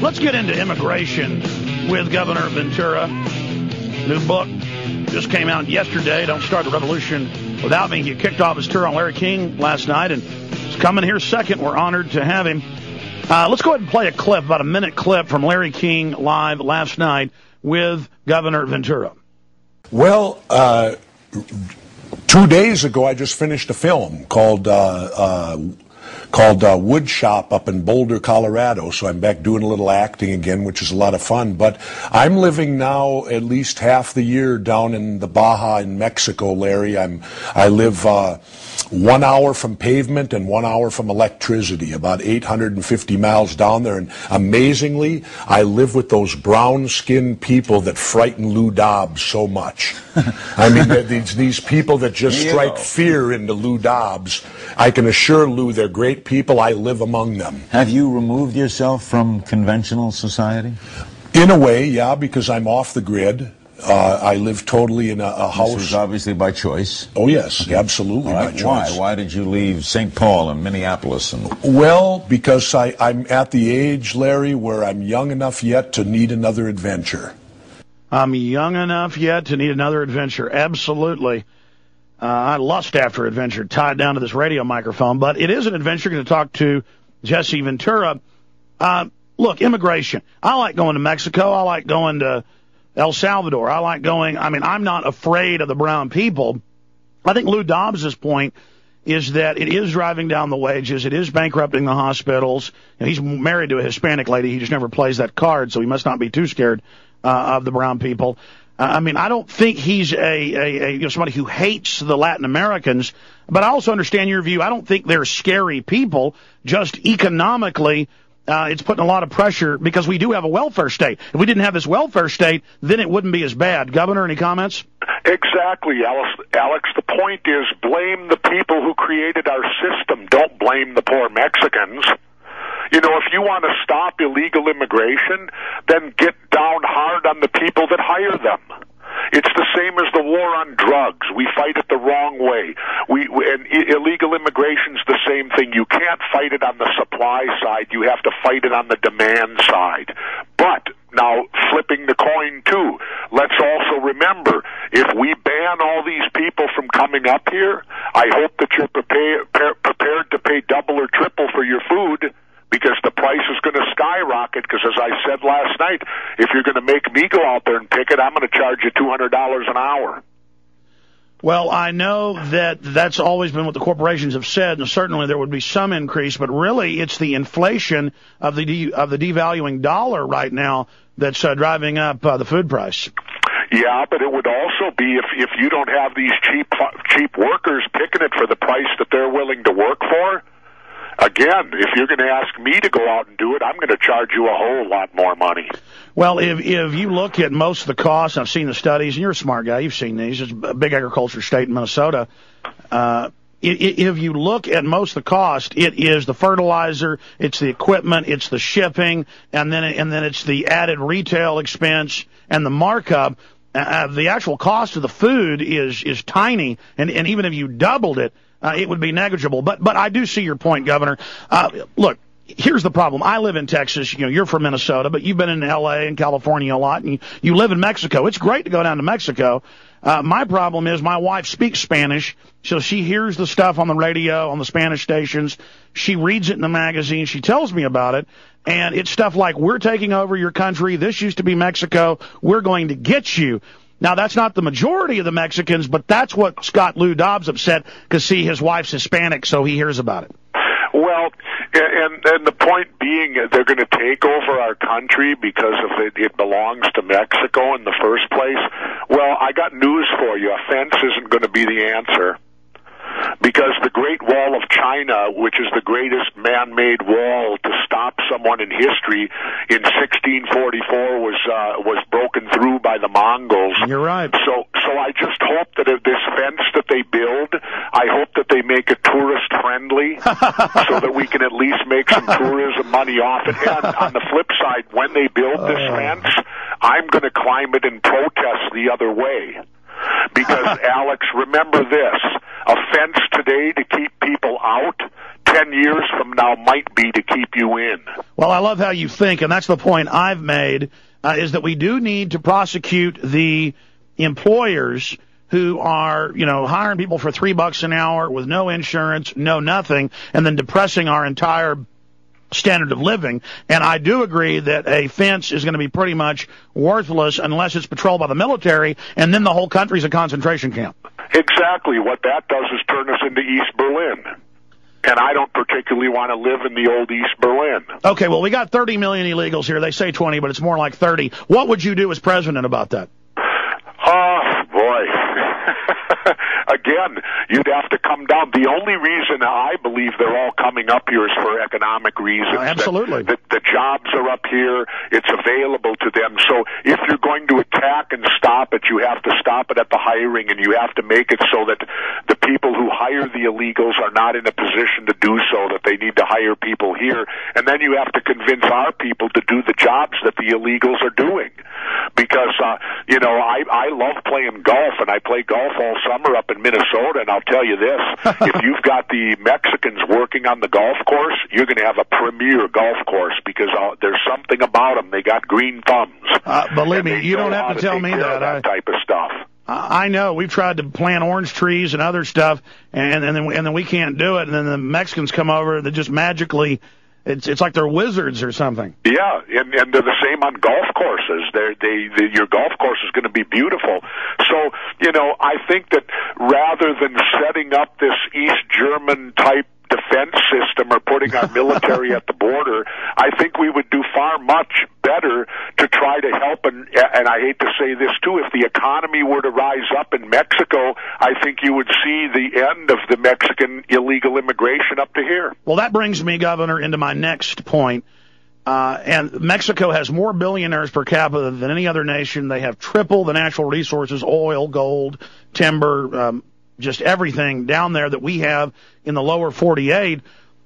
Let's get into immigration with Governor Ventura. New book just came out yesterday, Don't Start the Revolution Without Me. He kicked off his tour on Larry King last night, and he's coming here second. We're honored to have him. Let's go ahead and play a clip, about a minute clip from Larry King live last night with Governor Ventura. Well, 2 days ago, I just finished a film called Wood Shop up in Boulder, Colorado. So I'm back doing a little acting again, which is a lot of fun. But I'm living now at least half the year down in the Baja in Mexico, Larry. I live 1 hour from pavement and 1 hour from electricity, about 850 miles down there. And amazingly, I live with those brown-skinned people that frighten Lou Dobbs so much. I mean, these people that just strike fear into Lou Dobbs. I can assure Lou they're great people. I live among them. Have you removed yourself from conventional society? In a way, yeah, because I'm off the grid. I live totally in a house. This is obviously by choice. Oh, yes, absolutely by choice. Why did you leave St. Paul and Minneapolis? Well, because I'm at the age, Larry, where I'm young enough yet to need another adventure. I'm young enough yet to need another adventure. Absolutely. I lust after adventure, tied down to this radio microphone. But it is an adventure. Going to talk to Jesse Ventura. Look, immigration. I like going to Mexico. I like going to El Salvador. I like going. I mean, I'm not afraid of the brown people. I think Lou Dobbs' point is that it is driving down the wages. It is bankrupting the hospitals. And he's married to a Hispanic lady. He just never plays that card, so he must not be too scared of the brown people. I mean, I don't think he's somebody who hates the Latin Americans, but I also understand your view. I don't think they're scary people. Just economically, it's putting a lot of pressure because we do have a welfare state. If we didn't have this welfare state, then it wouldn't be as bad. Governor, any comments? Exactly, Alex. The point is, blame the people who created our system. Don't blame the poor Mexicans. You know, if you want to stop illegal immigration, then get down hard on the people that hire them. It's the same as the war on drugs. We fight it the wrong way. And illegal immigration's the same thing. You can't fight it on the supply side. You have to fight it on the demand side. But now, flipping the coin, too, let's also remember, if we ban all these people from coming up here, I hope that you're prepared to pay double or triple for your food, because the price is going to skyrocket, because as I said last night, if you're going to make me go out there and pick it, I'm going to charge you $200 an hour. Well, I know that that's always been what the corporations have said, and certainly there would be some increase, but really it's the inflation of the devaluing dollar right now that's driving up the food price. Yeah, but it would also be if you don't have these cheap workers picking it for the price that they're willing to work for. Again, if you're going to ask me to go out and do it, I'm going to charge you a whole lot more money. Well, if you look at most of the costs, I've seen the studies, and you're a smart guy, you've seen these, it's a big agriculture state in Minnesota. If you look at most of the cost, it is the fertilizer, it's the equipment, it's the shipping, and then it's the added retail expense and the markup. The actual cost of the food is tiny, and even if you doubled it, it would be negligible. But I do see your point, Governor. Look, here's the problem. I live in Texas. You know, you're from Minnesota, but you've been in L.A. and California a lot, and you live in Mexico. It's great to go down to Mexico. My problem is my wife speaks Spanish, so she hears the stuff on the radio, on the Spanish stations. She reads it in the magazine. She tells me about it, and it's stuff like, we're taking over your country. This used to be Mexico. We're going to get you. Now, that's not the majority of the Mexicans, but that's what's got Lou Dobbs upset, because, see, his wife's Hispanic, so he hears about it. Well, and the point being, they're going to take over our country because it belongs to Mexico in the first place. Well, I got news for you. A fence isn't going to be the answer. Because the Great Wall of China, which is the greatest man-made wall to stop someone in history, in 1644 was broken through by the Mongols. You're right. So I just hope that if this fence that they build, I hope that they make it tourist-friendly so that we can at least make some tourism money off it. And on the flip side, when they build this fence, I'm going to climb it and protest the other way. Because, Alex, remember this, a fence today to keep people out, 2 10 years from now might be to keep you in. Well, I love how you think, and that's the point I've made, is that we do need to prosecute the employers who are, hiring people for $3 an hour with no insurance, no nothing, and then depressing our entire standard of living. And I do agree that a fence is going to be pretty much worthless unless it's patrolled by the military, and then the whole country's a concentration camp. Exactly. What that does is turn us into East Berlin. And I don't particularly want to live in the old East Berlin. Okay, well, we got 30 million illegals here. They say 20, but it's more like 30. What would you do as president about that? Boy. Again, you'd have to come down. The only reason I believe they're all coming up here is for economic reasons. Absolutely. The jobs are up here. It's available to them. So if you're going to attack and stop it, you have to stop it at the hiring, and you have to make it so that the people who hire the illegals are not in a position to do so, that they need to hire people here. And then you have to convince our people to do the jobs that the illegals are doing. Because, I love playing golf, and I play golf all summer up in Minnesota, and I'll tell you this, if you've got the Mexicans working on the golf course, you're going to have a premier golf course, because there's something about them. They got green thumbs. Believe me, you don't have to tell me that type of stuff. I know. We've tried to plant orange trees and other stuff, and then we can't do it, and then the Mexicans come over, and they just magically... It's like they're wizards or something. Yeah, and they're the same on golf courses. Your golf course is going to be beautiful. So, I think that rather than setting up this East German type defense system or putting our military at the border, I think we would do far much better to try to help, and I hate to say this too, if the economy were to rise up in Mexico, I think you would see the end of the Mexican illegal immigration up to here. Well, that brings me, Governor, into my next point. And Mexico has more billionaires per capita than any other nation. They have triple the natural resources, oil, gold, timber, just everything down there that we have in the lower 48.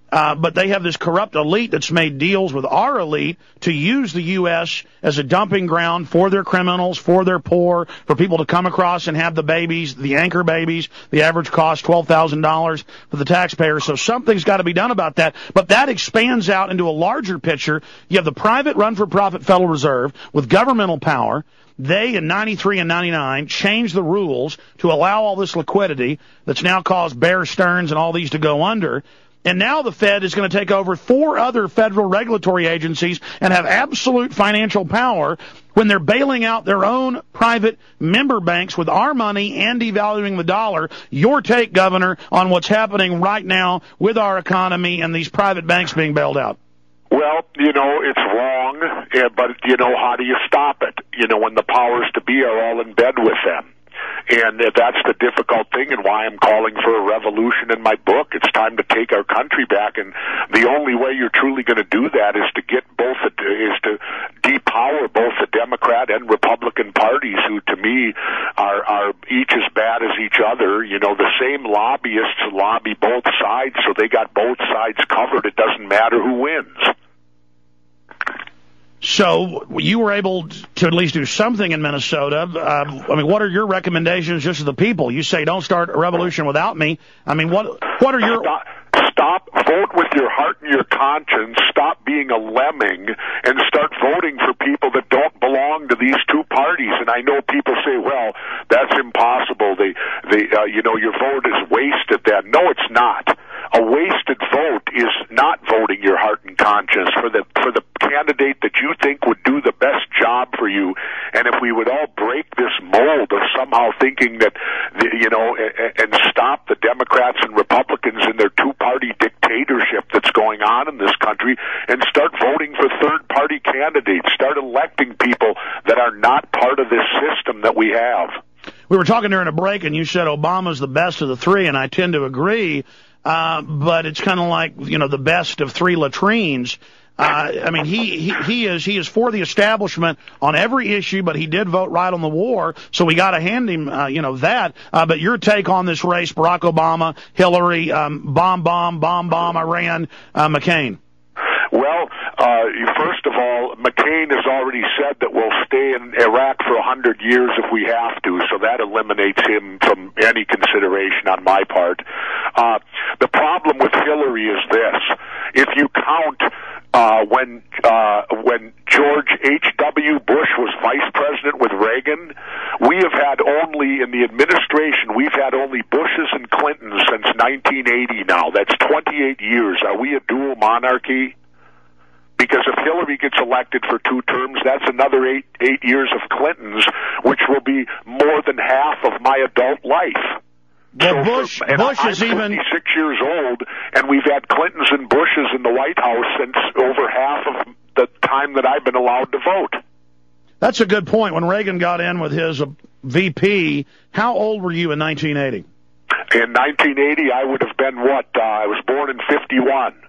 But they have this corrupt elite that's made deals with our elite to use the U.S. as a dumping ground for their criminals, for their poor, for people to come across and have the babies, the anchor babies. The average cost $12,000 for the taxpayer. So something's got to be done about that. But that expands out into a larger picture. You have the private run-for-profit Federal Reserve with governmental power. They, in 93 and 99, changed the rules to allow all this liquidity that's now caused Bear Stearns and all these to go under. And now the Fed is going to take over 4 other federal regulatory agencies and have absolute financial power when they're bailing out their own private member banks with our money and devaluing the dollar. Your take, Governor, on what's happening right now with our economy and these private banks being bailed out. Well, it's wrong, but, how do you stop it? When the powers to be are all in bed with them. And that's the difficult thing, and why I'm calling for a revolution in my book. It's time to take our country back, and the only way you're truly going to do that is to depower both the Democrat and Republican parties, who to me are each as bad as each other. The same lobbyists lobby both sides, so they got both sides covered. It doesn't matter who wins. So you were able to at least do something in Minnesota. What are your recommendations just to the people? You say don't start a revolution without me. What are your... Stop, vote with your heart and your conscience, stop being a lemming, and start voting for people that don't belong to these two parties. And I know people say, well, that's impossible. Your vote is wasted then. No, it's not. A wasted vote is not voting your heart and conscience for the candidate that you think would do the best job for you. And if we would all break this mold of somehow thinking that, and stop the Democrats and Republicans in their two-party dictatorship that's going on in this country, and start voting for third-party candidates, start electing people that are not part of this system that we have. We were talking during a break, and you said Obama's the best of the three, and I tend to agree. But it's kind of like, the best of 3 latrines. He is for the establishment on every issue, but he did vote right on the war, so we got to hand him, that. But your take on this race, Barack Obama, Hillary, bomb, Iran, McCain? Well, first of all, McCain has already said that we'll stay in Iraq for 100 years if we have to, so that eliminates him from any consideration on my part. The problem with Hillary is this. If you count when George H.W. Bush was vice president with Reagan, we have had only, in the administration, we've had only Bushes and Clintons since 1980 now. That's 28 years. Are we a dual monarchy? Because if Hillary gets elected for 2 terms, that's another eight years of Clintons, which will be more than half of my adult life. Well, So Bush I'm is even 56 years old, and we've had Clintons and Bushes in the White House since over half of the time that I've been allowed to vote. That's a good point. When Reagan got in with his VP, how old were you in 1980? In 1980, I would have been what? I was born in 51.